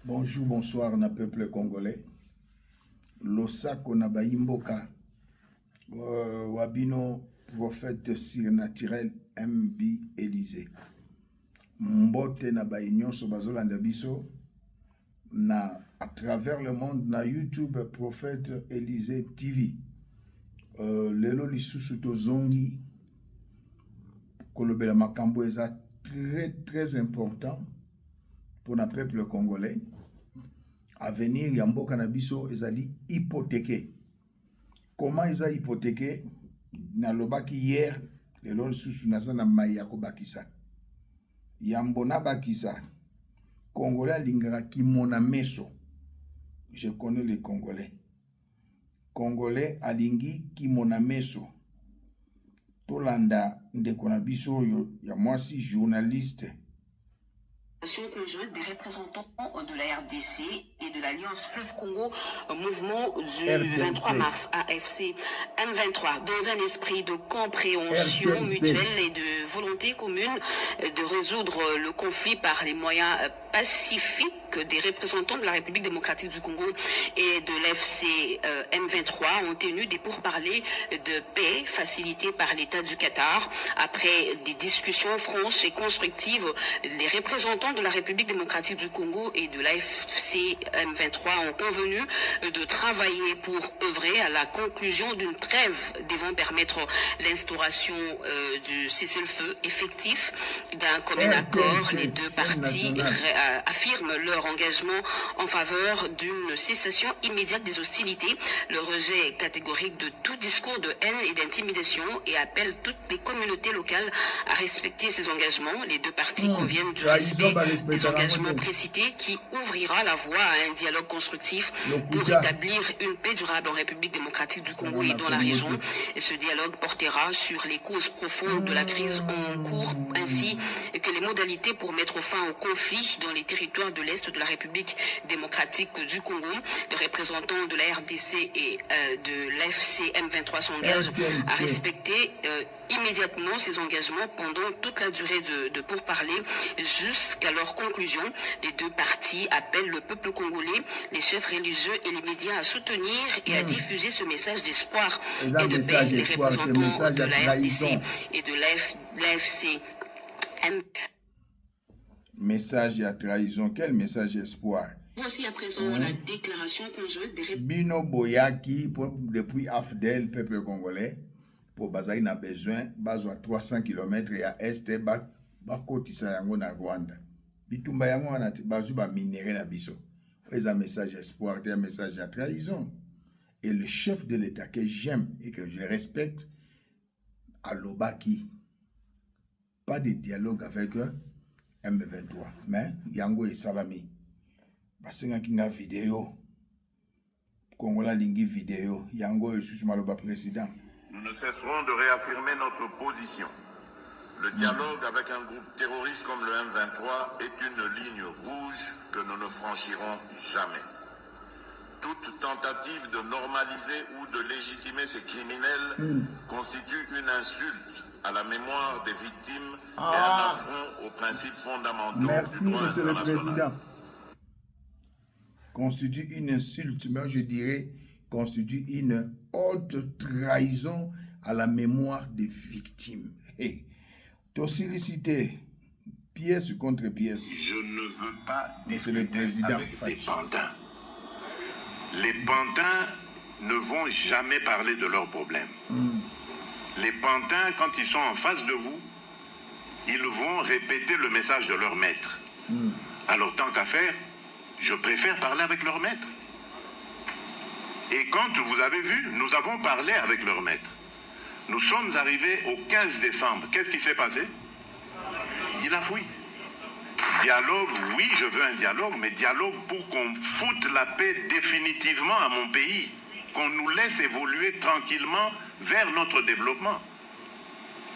Bonjour, bonsoir, na peuple congolais. Losako na baimboka. Wabino, prophète surnaturel MB Élysée. Mbote na bainyoso bazolanda biso. Na à travers le monde na YouTube prophète Élysée TV. Lelo lisusu tozongi. Kolobela makambo eza très important pour le peuple congolais. Avenir Yambo Kanabiso ezali hypothéqué. Comment ils ont hypothéqué? Na lobaki hier, le lon susu na maya ko bakisa. Yambona bakisa. Congolais lingara ki mona meso. Je connais les Congolais. Congolais alingi ki mona meso. Tolanda ndekona biso yo ya mwasi journaliste. Conjointe des représentants de la RDC et de l'Alliance Fleuve Congo, mouvement du RDC. 23 mars AFC M23, dans un esprit de compréhension RDC. Mutuelle et de volonté commune de résoudre le conflit par les moyens pacifiques des représentants de la République démocratique du Congo et de l'FC M23 ont tenu des pourparlers de paix facilités par l'État du Qatar. Après des discussions franches et constructives, les représentants de la République démocratique du Congo et de l'AFC M23 ont convenu de travailler pour œuvrer à la conclusion d'une trêve devant permettre l'instauration du cessez-le-feu effectif d'un commun accord. Les deux parties affirment leur engagement en faveur d'une cessation immédiate des hostilités, le rejet catégorique de tout discours de haine et d'intimidation et appellent toutes les communautés locales à respecter ces engagements. Les deux parties conviennent du respect des engagements précités qui ouvrira la voie à un dialogue constructif pour rétablir une paix durable en République démocratique du Congo et dans la région. Et ce dialogue portera sur les causes profondes de la crise en cours ainsi que les modalités pour mettre fin au conflit dans les territoires de l'Est de la République démocratique du Congo. Les représentants de la RDC et de l'FC M23 s'engagent à respecter immédiatement ces engagements pendant toute la durée de pourparlers jusqu'à leur conclusion. Les deux parties appellent le peuple congolais, les chefs religieux et les médias à soutenir et à diffuser ce message d'espoir et de paix. Les représentants de la RDC et de l'AFC message à trahison, quel message d'espoir? Voici à présent la déclaration conjointe des Bino Boyaki, depuis AFDEL, peuple congolais, pour Bazaï n'a besoin, Bazo 300 km et à Est, Bakotisa Yango na Rwanda. Bitumba Yango na Bazo ba minéré na biso. C'est un message d'espoir, c'est un message à trahison. Et le chef de l'État que j'aime et que je respecte, à Lobaki, pas de dialogue avec eux. M23, mais Yango et Salami. Parce que na vidéo, Congola lingi vidéo, Yango et Susmaloba président. Nous ne cesserons de réaffirmer notre position. Le dialogue avec un groupe terroriste comme le M23 est une ligne rouge que nous ne franchirons jamais. Toute tentative de normaliser ou de légitimer ces criminels constitue une insulte à la mémoire des victimes et un affront aux principes fondamentaux du droit Monsieur le international. Président. Constitue une insulte, mais je dirais constitue une haute trahison à la mémoire des victimes. Toxicité, pièce contre pièce. Je ne veux pas Monsieur le Président avec des pantins. Les pantins ne vont jamais parler de leurs problèmes. Les pantins, quand ils sont en face de vous, ils vont répéter le message de leur maître. Alors, tant qu'à faire, je préfère parler avec leur maître. Et quand vous avez vu, nous avons parlé avec leur maître. Nous sommes arrivés au 15 décembre. Qu'est-ce qui s'est passé? Il a fui. Dialogue, oui, je veux un dialogue, mais dialogue pour qu'on foute la paix définitivement à mon pays. Qu'on nous laisse évoluer tranquillement vers notre développement.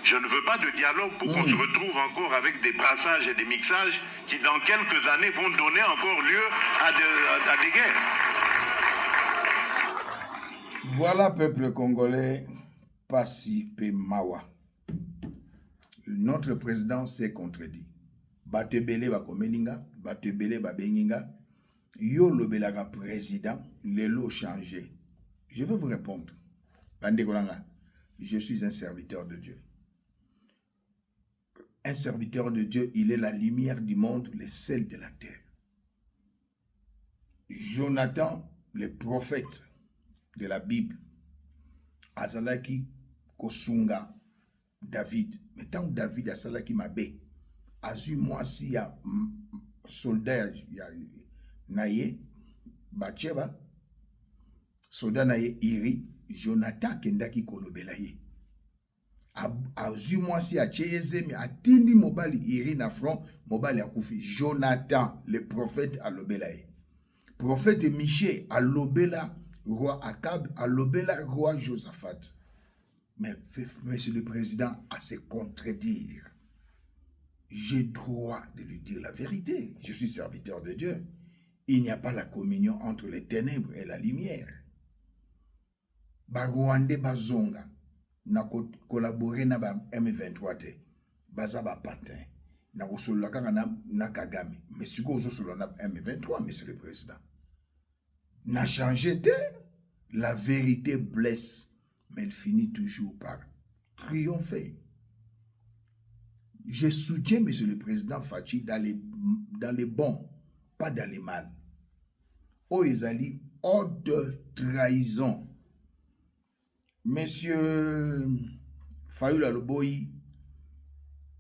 Je ne veux pas de dialogue pour qu'on se retrouve encore avec des brassages et des mixages qui dans quelques années vont donner encore lieu à des guerres. Voilà, peuple congolais, Passi Pemawa. Notre président s'est contredit. Batebele ba komelinga, batebele ba benginga, Yo lobelaka président, lelo changé. Je vais vous répondre. Bande Kolanga, je suis un serviteur de Dieu. Un serviteur de Dieu, il est la lumière du monde, le sel de la terre. Jonathan, le prophète de la Bible, azalaki kosunga David. Mais tant que David azalaki mabe, azu mwasi ya soldat ya naye Batsheba, soldat naye Iri, Jonathan kendaki kolobela ye. Azu mwasi ya cheyezemi atindi mobali Iri na front, mobali akufi. Jonathan, le prophète alobela ye. Prophète Michée alobela roi Akab, alobela roi Josaphat. Mais monsieur le président à se contredire. J'ai droit de lui dire la vérité. Je suis serviteur de Dieu. Il n'y a pas la communion entre les ténèbres et la lumière. Ba Rwandais bazonga na collaborer na ba M23 te. Baza ba pantin. Na kosolola kaka na Kagame. Mais si ko solo na M23, monsieur le président. N'a changé de la vérité blesse, mais elle finit toujours par triompher. Je soutiens, monsieur le président Fachi, dans les bons, pas dans les mal. Oh, ils allaient hors de trahison. Monsieur Fayulu Aloboyi,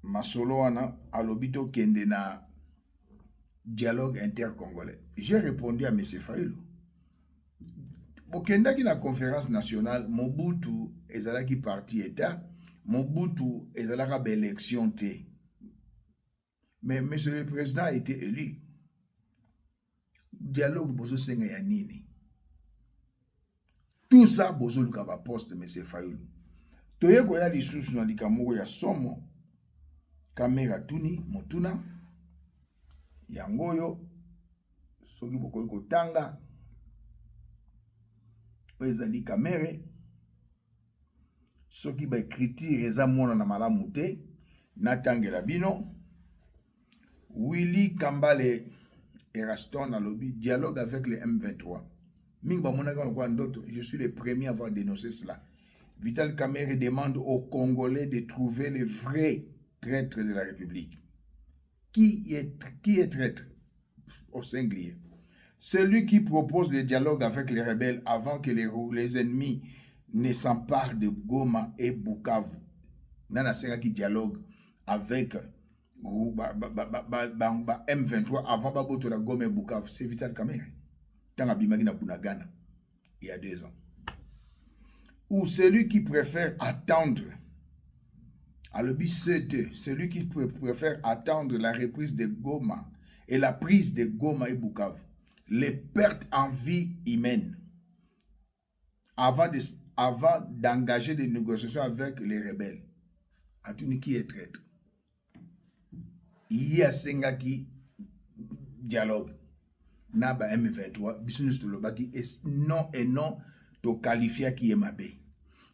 Masoloana, Alobito Kendena, dialogue intercongolais. J'ai répondu à monsieur Fayulu. Bokendaki la conférence nationale, Mobutu ezalaki parti État, Mobutu ezalaka élection té. Mais monsieur le président a été élu. Dialogue bozo senga ya nini. Tout ça bozo luka ba poste monsieur Fayulu. Toye koya lisusu na likamoko ya somo kamera tuni motuna yangoyo soki bokoyi kotanga ezali kamere soki ba écriture eza mona na malamu te natangela bino. Willy Kambale Eraston a lobby dialogue avec les M23. Mingba monaka kwa ndoto, je suis le premier à avoir dénoncé cela. Vital Kamerhe demande aux Congolais de trouver les vrais traîtres de la République. Qui est traître au singulier? Celui qui propose le dialogue avec les rebelles avant que les ennemis ne s'emparent de Goma et Bukavu. Nana Senga qui dialogue avec M23 avant Baboto la Goma et Bukavu. C'est Vital Kamerhe. Tanga Bimagi na Bunagana, il y a 2 ans. Ou celui qui préfère attendre, à le BCT, celui qui préfère attendre la reprise de Goma et la prise de Goma et Bukavu. Les pertes en vie humaine avant d'engager des négociations avec les rebelles. Atuni qui est traître. Il y a Sengaki dialogue. Naba M23, business to lobaki non et non to qualifier qui est mabé.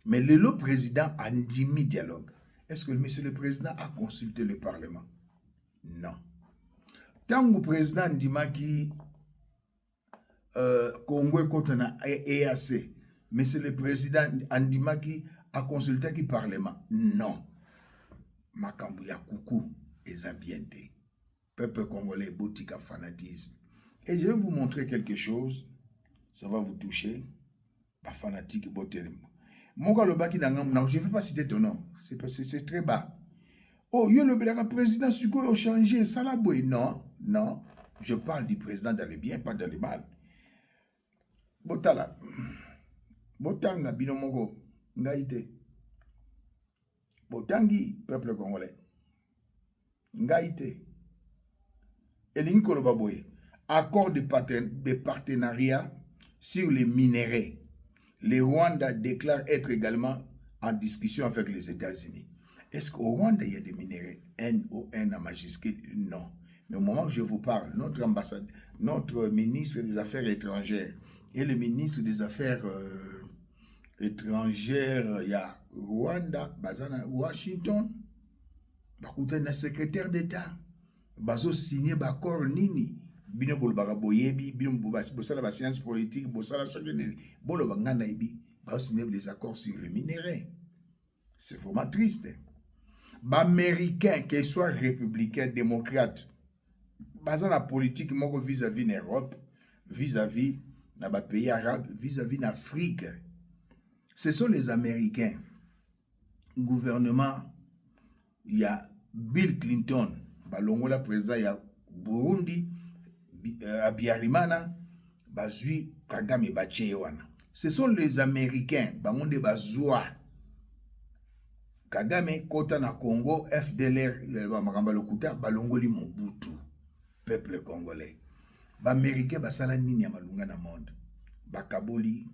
Mais le président a dit dialogue. Est-ce que monsieur le président a consulté le Parlement? Non. Tant que le président Ndimaki Congo Kotana EAC, monsieur le président Andimaki a consulté le Parlement? Non. Makambu ya kuku ezabiente. Peuple congolais botika fanatisme. Et je vais vous montrer quelque chose, ça va vous toucher. Pas fanatique, je ne vais pas citer ton nom, c'est très bas. Oh, le président Suko a changé, ça l'a boué. Non, non, je parle du président dans le bien, pas dans le mal. Botala, Botanga, Binomogo, Ngaïté. Botangi, peuple congolais. Ngaïté. Elinkolo Baboye. Accord de partenariat sur les minerais. Le Rwanda déclare être également en discussion avec les États-Unis. Est-ce qu'au Rwanda, il y a des minerais? N-O-N à majuscule? Non. Mais au moment où je vous parle, notre ambassade, notre ministre des Affaires étrangères et le ministre des Affaires étrangères, il y a Rwanda, Bazana, Washington, le secrétaire d'État, Bazo signé l'accord Nini. bino bolobaka boyebi bino bosala ba science politique bosala soki nini boloba nga nayebi baosigner les accords sur le minerai. C'est vraiment triste. Américains, qu'ils soient républicains, démocrates, basant la politique vis-à-vis de l'Europe, vis-à-vis des pays arabes, vis-à-vis de l'Afrique. Ce sont les Américains. Gouvernement, il y a Bill Clinton, Balongola président, il y a Burundi, Abiyarimana, Bazui, Kagame, Bachewana. Ce sont les Américains, Bangonde Bazoua. Kagame, Kota na Congo, FDLR, Makamba Lokuta, Balongoli Mobutu, peuple congolais. Américains, Basala Nini ya Malunga na monde. Bakaboli,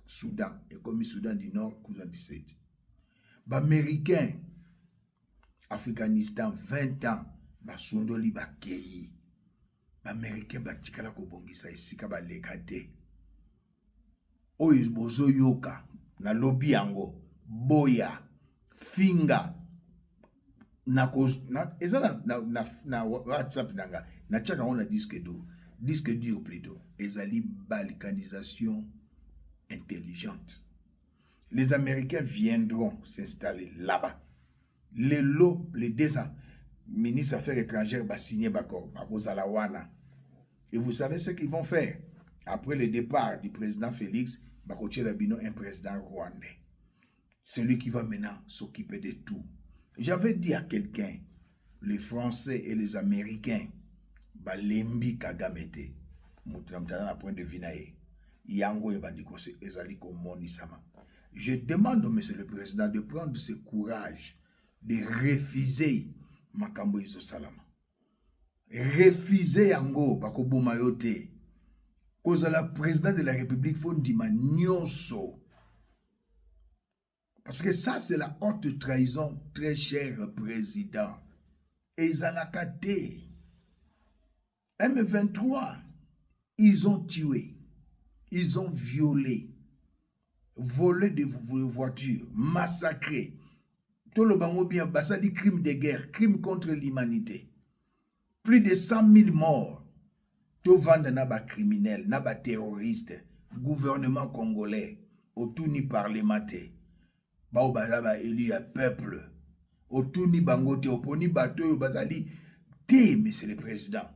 Soudan, et comme Soudan du Nord, 17. Américains, Afghanistan, 20 ans, Basundoli Bakeyi. Américains, Batikala Kobongisa, Esika Balekate. Oyo bozo yoka, na lobi yango, boya. Finga na WhatsApp nanga na tchaka on a disque dur plutôt ezali balkanisation intelligente. Les Américains viendront s'installer là-bas. Les deux ministres affaires étrangères va signer d'accord Bakosalawana. Et vous savez ce qu'ils vont faire après le départ du président Félix Bakoche Rabino, un président rwandais. Celui qui va maintenant s'occuper de tout. J'avais dit à quelqu'un, les Français et les Américains, Balembi Kagamete, Moutramtana point de vinae, Yango et Bandiko Ezaliko Monisama. Je demande au monsieur le président de prendre ce courage, de refuser Makambo Izo Salama. Refuser Yango, Bakobo Mayote, cause la président de la République Fondima Nyonso. Parce que ça, c'est la haute trahison, très cher président. Et ils en ont caté. M23, ils ont tué, ils ont violé, volé des voitures, massacré. Tout le bango bien, ça dit crime de guerre, crime contre l'humanité. Plus de 100 000 morts. Tout vendre naba criminel, naba terroriste, gouvernement congolais, autour ni parlementaire. Bao bazaba élu à peuple. Autour ni bangote, oponi bato bazali te, monsieur le président.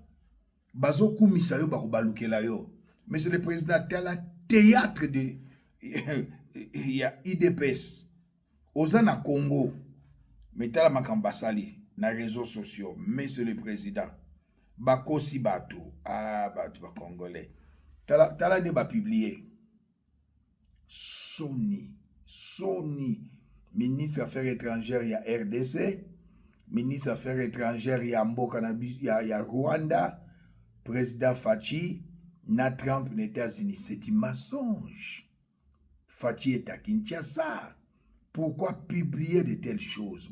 Bazo kumisa yo bako balukela yo. Monsieur le président, t'as la théâtre de il y a IDPS. Ozana Congo. Mais t'as la makambasali na réseaux sociaux. Monsieur le président. Bakosi bato. Ah, bato ba congolais. T'as la ne ba publié. Sony, ministre des Affaires étrangères, il y a RDC, ministre des Affaires étrangères, il y a Mbokanabis, il y a Rwanda, président Fachi, na Trump aux États-Unis. C'est un mensonge. Fachi est à Kinshasa. Pourquoi publier de telles choses?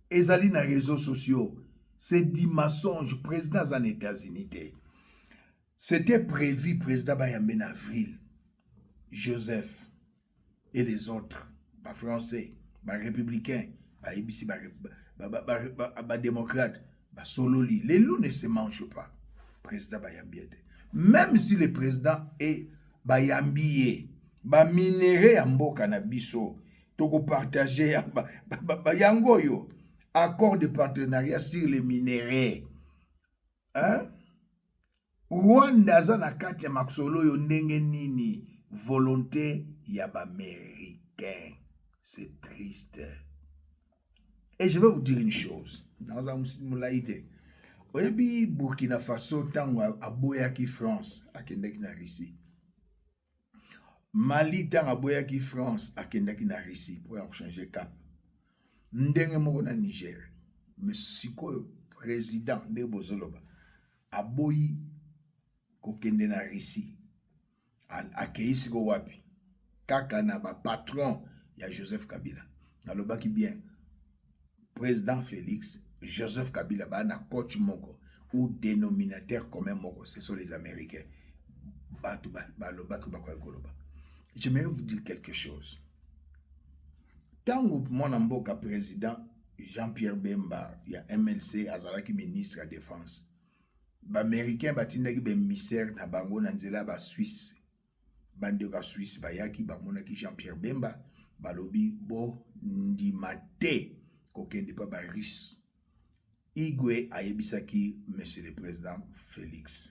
Ezali na réseaux sociaux. C'est des mensonges. Président aux États-Unis. C'était prévu, président Bayambe en avril. Joseph et les autres, les Français, les Républicains, les démocrates, les Sololi. Les loups ne se mangent pas. Président Bayambe. Même si le président est Bayambe, minéré en Mboka na biso, toko partager Bayangoyo, accord de partenariat sur les minéraux. Hein? Rwanda za na kati ya maksolo yo ndenge nini volonté ya américain. C'est triste. Et je vais vous dire une chose. Dans un moulaïté. Oyebi Burkina Faso tango aboyaki France akendaki na Russie. Mali tango aboyaki France akendaki na Russie pour changer cap. Ndenge moko na Niger. Mais sikoyo président de Bozoloba aboyi kokende na Russie akei siko wapi kaka na ba patron ya Joseph Kabila nalobaki bien président Félix Joseph Kabila ba na coach moko ou dénominateur commun moko, ce sont les Américains. J'aimerais vous dire quelque chose. Tant que mon mboka président Jean-Pierre Bemba, il y a MLC, Azalaki ministre de la Défense. Les Américains, ils ont émissaire na bango na nzela ba Suisse. Bande ka Suisse, bayaki, bamonaki Jean-Pierre Bemba, balobi bo ndimate, kokende pa ba russe. Igwe ayebisaki, monsieur le président Félix.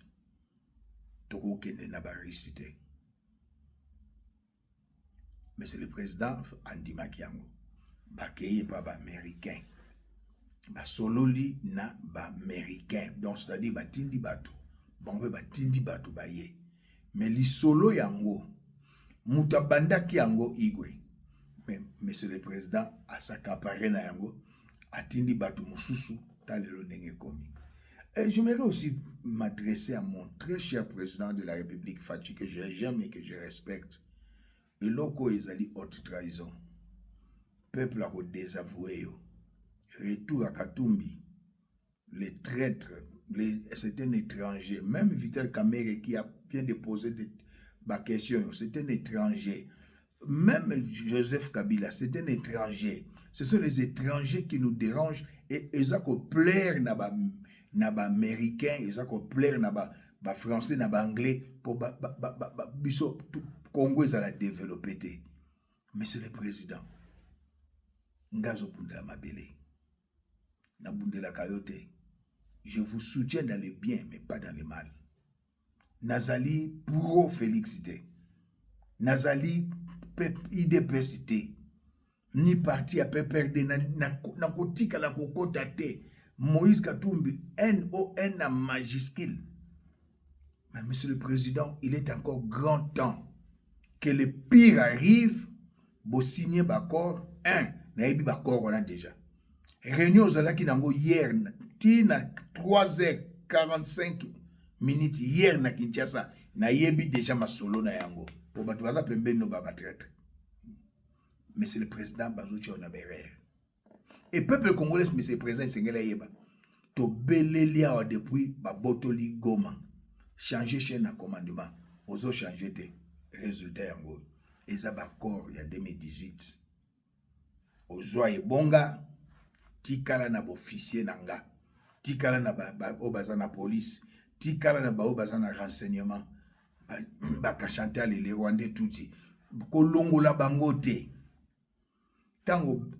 Toko kende na ba russe te. Monsieur le président andimaki yango. Bakeye pa ba américain. Ba sololi na ba américain. Donc c'est-à-dire batindi bato. Bango batindi bato baye. Mais li solo yango muta bandaki yango igwe. Mais monsieur le président asakapare na yango atindi bato mususu talelo ndenge komi. Et j'aimerais aussi m'adresser à mon très cher président de la République Fachi que j'aime et que je respecte. Et loko ezali haute trahison. Peuple a désavoué. Retour à Katumbi. Les traîtres, c'est un étranger. Même Vital Kamerhe qui vient de poser des questions, c'est un étranger. Même Joseph Kabila, c'est un étranger. Ce sont les étrangers qui nous dérangent et ils ont plaire naba américain, ils ont plaire naba français, naba anglais pour biso Congo ils ont développé. Monsieur le président, ngazo bundela mabele, na bundela kayote. Je vous soutiens dans les biens, mais pas dans les mal. Nazali pro Félixité. Nazali idépécité. Ni parti à peu perdre na kotika la kokota te. Moïse Katumbi, N-O-N en majuscule. Mais monsieur le président, il est encore grand temps que le pire arrive. Bo signer bakor, naïbi bakor on a déjà. Réunion zalaki nango hier, na 3h45 minutes hier na Kinshasa, na yebi déjà ma solo na yango. Pour batu baza pembe no baba traître. Monsieur le président Bazouchi on a berère. Et peuple congolais, monsieur le président Sengela yeba. To belelia depuis babotoli Goma. Changer chaîne à commandement. Ozo changer te. Résultat yango. Eza bakor il y a 2018. Ozo ebonga. Tikala na officier nanga. Tikala na obaza na police. Tikala na obaza na renseignement. Bakachante les Rwandais touti. Kolongola bangote. Tango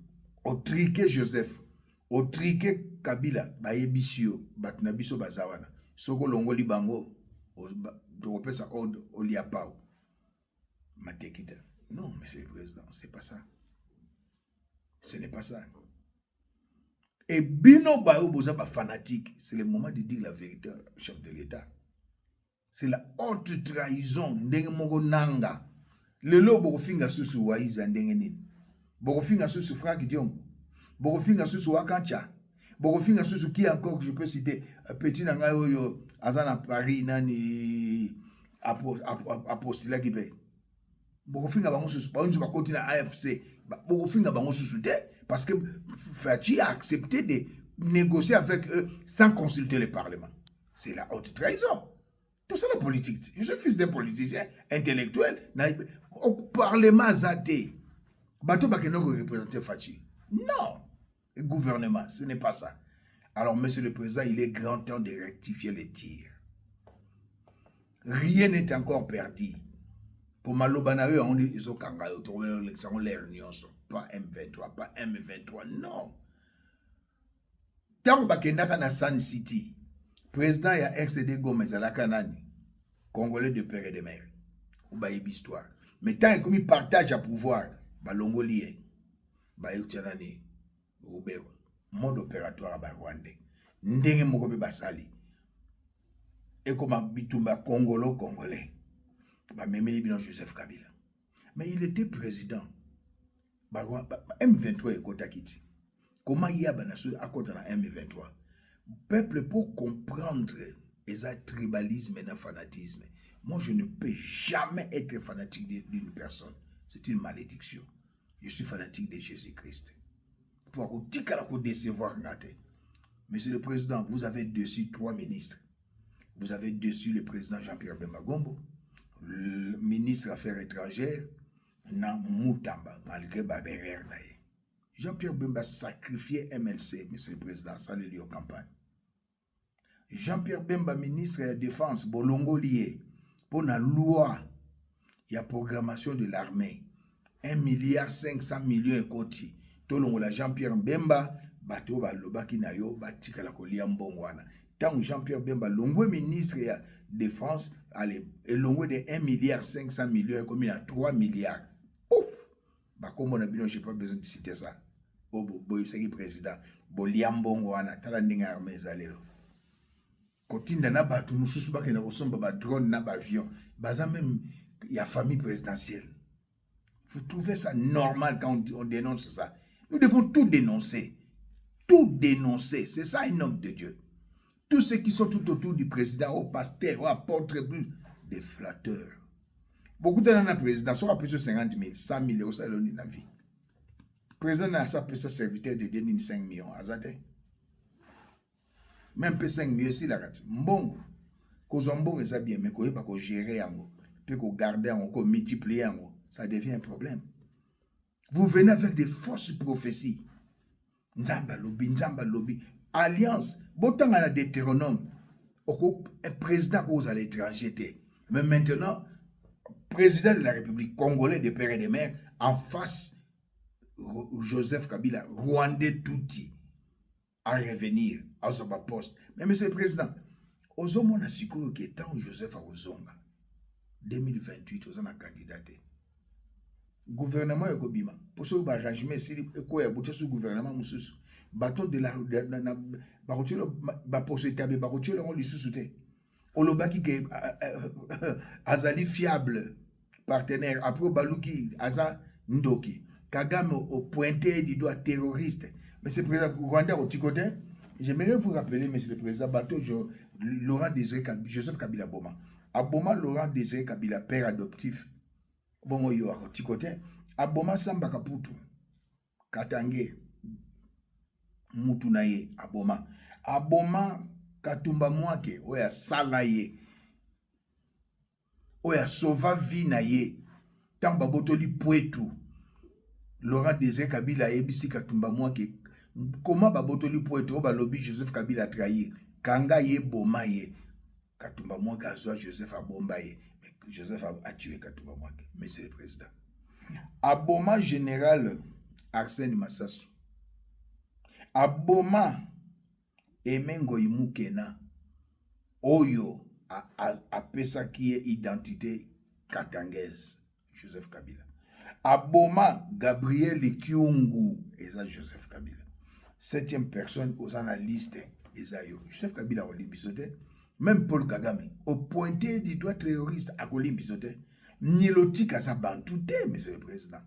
otrike Joseph. Otrike Kabila. Bayebisio. Batnabiso bazawana. Soko longoli bango. Dropesa oliapao. Matekita. Non, monsieur le président, c'est pas ça. Ce n'est pas ça. Et bino bayo boza ba fanatique, c'est le moment de dire la vérité au chef de l'État. C'est la haute trahison ndenge moko nanga. Lelo bokofinga susu waiza ndenge nini. Bokofinga susu Franck Dion. Bokofinga susu Wakancha. Bokofinga susu qui encore que je peux citer petit nanga oyo azana Paris nani apostila kipe. Bokofinga bango susu bango bakoti na AFC. Bokofinga bango susu te. Parce que Fachi a accepté de négocier avec eux sans consulter le Parlement. C'est la haute trahison. Tout ça la politique. Je suis fils d'un politicien intellectuel. Au Parlement zaté. Bateau Bakenoko représenter Fachi. Non. Le gouvernement, ce n'est pas ça. Alors, monsieur le président, il est grand temps de rectifier les tirs. Rien n'est encore perdu. Pour Malobanae, on dit ils ont l'air pas M23, pas M23, non. Tant que na San City, président ya RCD Gomez à la Canani, Congolais de père et de mère, ou baïb histoire. Mais tant que il partage à pouvoir, balongolien, baïb tchanani, Robert, mode opératoire à Rwandais, ndenge mokobe basali, et comme bitumba Congolais. Memeli Bino Joseph Kabila. Mais il était président. M23 et Kotakiti. Comment il y a à côté de M23? Peuple pour comprendre les tribalisme et le fanatisme. Moi, je ne peux jamais être fanatique d'une personne. C'est une malédiction. Je suis fanatique de Jésus-Christ. Pour décevoir. Monsieur le Président, vous avez dessus 3 ministres. Vous avez dessus le président Jean-Pierre Bemba Gombo. Le ministre des Affaires étrangères, na Moutamba, malgré Baberer nae. Jean-Pierre Bemba sacrifié MLC, monsieur le président, ça le dit aux campagnes. Jean-Pierre Bemba, ministre de la Défense, bolongo lié, pour la loi, il y a programmation de l'armée. 1,5 milliard et koti. Tolongo la Jean-Pierre Bemba, bateau ba lobaki na yo, batika la kolia mbongwana. Tant Jean-Pierre Bemba, longo ministre de la Défense, allez, et longo de 1,5 milliard comme il a 3 milliards. Ouf! Bah, comme on a bien, j'ai pas besoin de citer ça. Boy, c'est qui président. Boliambongwana, tala ndinga armée zalelo. Kotinda na batu, nous sous baki na ressemble ba drone na ba avion. Baza même, il y a famille présidentielle. Vous trouvez ça normal quand on dénonce ça? Nous devons tout dénoncer. Tout dénoncer. C'est ça un homme de Dieu. Tous ceux qui sont tout autour du président, au pasteur, au apôtre, des flatteurs. Beaucoup de gens président, soit plus de 50 000, 100 000 euros, ça l'on la vie. Le président a sa serviteur de 5 millions. Même peu 5 millions, si la rate. Bon, qu'on bon, ça bien, mais qu'on pas qu'on gérer, puis qu'on garder, qu'on multiplier, ça devient un problème. Vous venez avec des fausses prophéties. Nzamba lobby. Alliance. Autant à la Deutéronome, un président que vous allez l'étranger. Mais maintenant, président de la République congolais de père et de mère, en face, Joseph Kabila, Rwandais touti, à revenir à son poste. Mais monsieur le président, aux hommes, on a su que tant Joseph a Ozonga, 2028, aux hommes a candidaté. Gouvernement est Kobima. Pour ce que si quoi y a sur gouvernement mususu bâton de la barotio ba poste tabe barotio on lui sous-souté olobaki que azali fiable partenaire après baluki aza ndoki Kagame au pointé du doigt terroriste. Monsieur le président Rwanda au côté, j'aimerais vous rappeler monsieur le président bateau Laurent Désiré Kabila, Joseph Kabila Boma. Aboma Laurent Désiré Kabila père adoptif. Bon, yo a petit côté. Aboma Samba Kaputu. Katange. Mutunaye. Aboma. Aboma Katumba Mwake. Oya Salaye. Oya Sova Vinaye. Tamba Botoli Poetu. Laurent Désiré Kabila ebisi Katumba Mwake. Comment Babotoli Poetu Oba lobby Joseph Kabila trahir. Kanga ye Boma ye. Katumba Mwake a Joseph Abomba ye. Joseph a tué Katumba Mwake, monsieur le président. Aboma général Arsène Massassou. Aboma Emengo Imukena. Oyo a pesa qui est identité katangaise. Joseph Kabila. Aboma Gabriel Kyungu. Et ça, Joseph Kabila. 7e personne aux analystes. Et ça, Joseph Kabila Olympisote. Même Paul Kagame, au pointé du doigt terroriste à Kolim Pisote, Nilotique à sa bantouté, monsieur le président.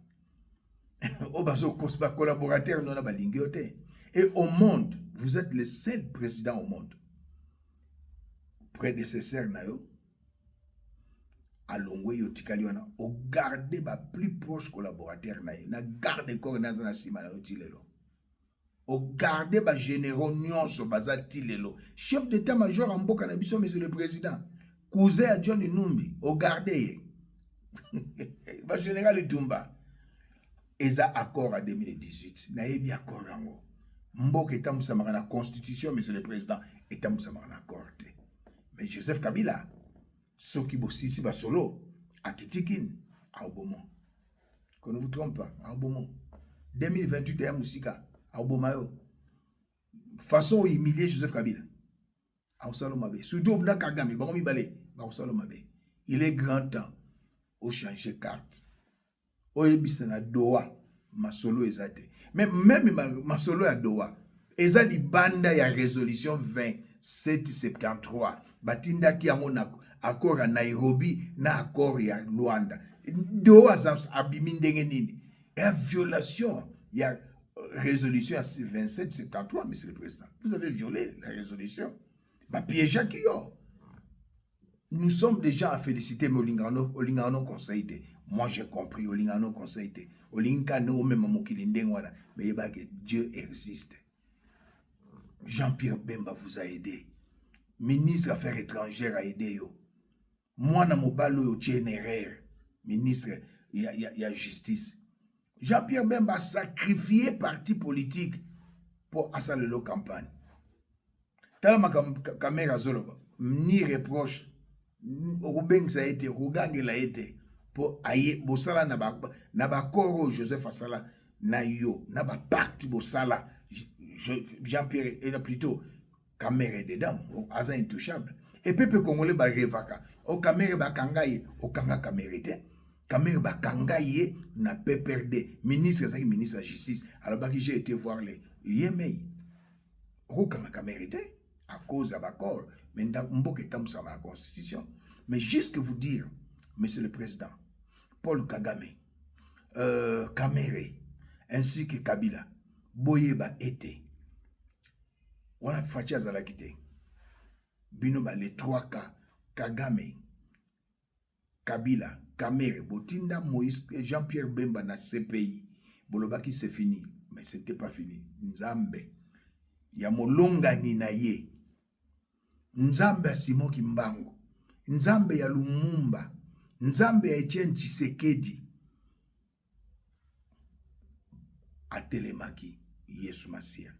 Au baso collaborateur, non a lingioté. Et au monde, vous êtes le seul président au monde. Prédécesseur, nayo, à Longwe, yo tikaliwana, au garder ba plus proche collaborateur, na garde corps dans la sima, na yotilelo. Au garder ba généraux nyonso bazati lelo chef d'état-major en mboka na biso monsieur le président cousin à John Numbi au garder ba général Tumba eza accord à 2018 na yebi accord yango mboka etamusamaka na constitution monsieur le président etamusamaka na accord te mais Joseph Kabila soki bosisi ba solo akitikin a obomo qu'on ne vous trompe pas a obomo 2028 ya musika Abomayo. Façon humilier Joseph Kabila. Surtout na Kagame, il est grand temps au changer carte. Au ebisana doa masolo ezate. Même masolo ya doa. Eza di banda ya résolution 2773. Batinda ki amona accord à Nairobi na accord ya Luanda. Doa za abimindenge nini. Et violation ya résolution à 2773, monsieur le président. Vous avez violé la résolution. Bah, piège qui yo. Nous sommes déjà à féliciter, mais Olingano conseil. Moi, j'ai compris, Olingano conseil. Olingano même mokilindengwana. Mais bah, que Dieu existe. Jean-Pierre Bemba vous a aidé. Ministre Affaires étrangères a aidé yo. Moi, na mobalo yo tienerer. Ministre, il y a justice. Jean-Pierre Bemba a sacrifié parti politique pour assaler la campagne. Tellement caméra zoloba, ni reproche, Roubeng ça a été, Rougang il a été, pour aïe, Bossala n'a pas coro Joseph Assala, na yo, n'a pas pacte Bossala, Jean-Pierre, et plutôt, caméra dedans, asa intouchable. Et peuple congolais ba revaka, au caméra ba kangaye, au kanga caméra Kamere Bakangaye n'a pas perdu. Ministre de la Justice. Alors j'ai été voir les Yémei. Rokanga Kamérité à cause de l'accord. Mais dans la Constitution. Mais juste que vous dire, Monsieur le Président, Paul Kagame, Kamere, ainsi que Kabila, Boyeba été. On a fait à la quitter. Binoba les trois cas, Kagame, Kabila, Kamere, Botinda, Moïse, Jean-Pierre Bemba na CPI. Bolobaki c'est fini, mais c'était pas fini. Nzambe, ya molonga ni na ye. Nzambe ya Simon Kimbangu, Nzambe ya Lumumba, Nzambe ya Etienne Tshisekedi. Atelemaki, Yesu Masia.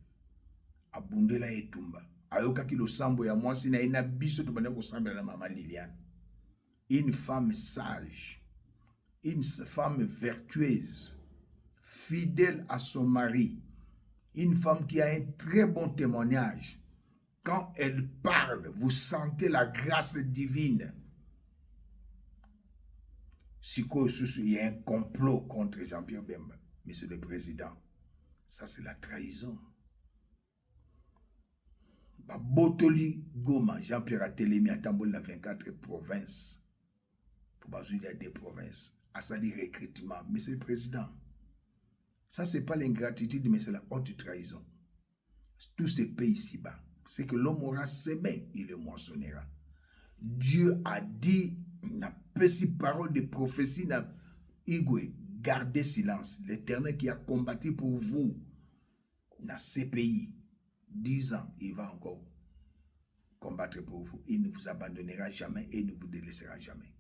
Abundela etumba. Ayokaki lo sambo ya mwasi na ina biso tobane ko sambela na mama Liliane. Une femme sage, une femme vertueuse, fidèle à son mari, une femme qui a un très bon témoignage. Quand elle parle, vous sentez la grâce divine. Si il y a un complot contre Jean-Pierre Bemba, Monsieur le Président, ça c'est la trahison. Botoli Goma, Jean-Pierre Atelemi a tamboli dans 24 provinces. Il y a des provinces. À ça dit recrutement. Monsieur le Président, ça c'est pas l'ingratitude, mais c'est la haute trahison. Tous ces pays ici-bas, c'est que l'homme aura semé, il le moissonnera. Dieu a dit, n'a pas si parole de prophétie, n'a Igwe, gardez silence. L'Éternel qui a combattu pour vous, dans ces pays, 10 ans, il va encore combattre pour vous. Il ne vous abandonnera jamais et ne vous délaissera jamais.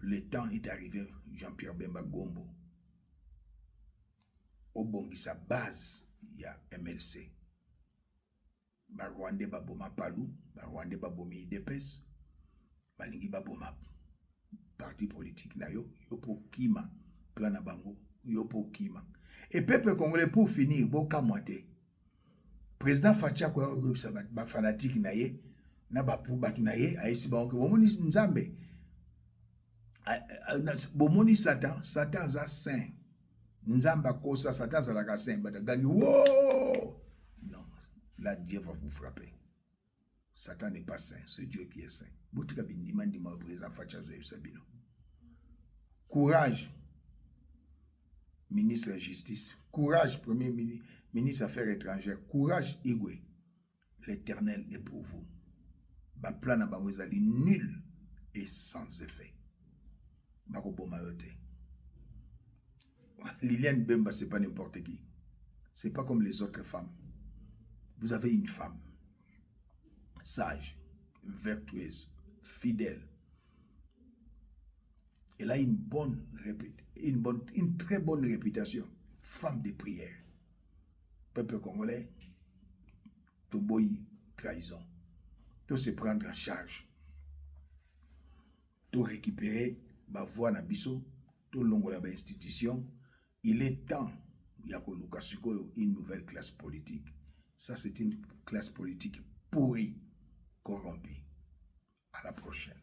Le temps est arrivé, Jean-Pierre Bemba Gombo. Au bongi sa base, il y a MLC. Barwande Baboma Palou, Barwande Babomi IDPS, Balingi Baboma parti politique na yo, yopo kima, plan na bango, yopo kima. Et peuple congolais pour finir, boka moite. Président Facha kwa ba fanatique na ye, na ba pou batu na ye, aïsi ba onke, bomoni nzambe. Bomoni Satan, Satan za saint. Nzamba kosa Satan za la saint. Batagangi, wow! Non, là Dieu va vous frapper. Satan n'est pas saint, c'est Dieu qui est saint. Boutika bindima ndima au président Facha Zoé Sabino. Courage, ministre de la Justice. Courage, premier ministre des Affaires étrangères. Courage, Igwe. L'Éternel est pour vous. Ba plan na bangwezali nul et sans effet. Liliane Bemba, c'est pas n'importe qui. C'est pas comme les autres femmes. Vous avez une femme sage, vertueuse, fidèle. Elle a une très bonne réputation. Femme de prière. Peuple congolais, Toboyi, trahison. Tout se prendre en charge. Tout récupérer. Ba voix na biso, tout longola ba institution, il est temps yakoluka sikoyo une nouvelle classe politique. Ça c'est une classe politique pourrie, corrompue. À la prochaine.